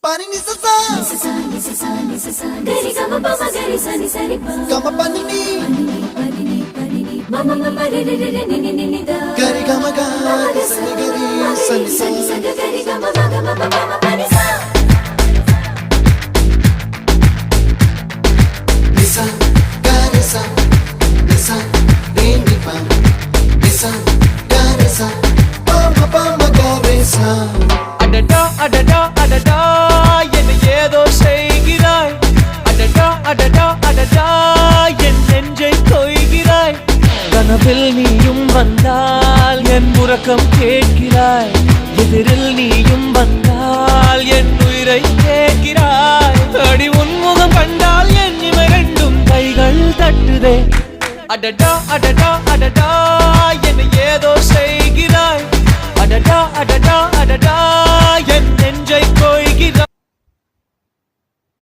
Pani ni sa sa gari gama pa ma gari sa ni sa ri pa gama pani ni mama mama re re re ni ni ni da gari gama ga sa ni gari sa ni sa gari gama ma gama pa ma pani sa nisa gari sa nisa re ni pa nisa gari sa pa ma gari sa அடடா அடடா அடடா என்ன ஏதோ செய்கிறாய் அடடா அடடா அடடா என் நெஞ்சை கொய்கிறாய் கனவில் நீயும் வந்தால் என் உறக்கம் கேட்கிறாய் எதிரில் நீயும் வந்தால் என் உயிரை கேட்கிறாய் அடி உன்முகம் கண்டால் என் இமை ரெண்டும் கைகள் தட்டுதே அடடா அடடா அடடா என்ன ஏதோ செய்கிறாய் அடடா அடடா அடடா என் நெஞ்சை கொய்கிறாய்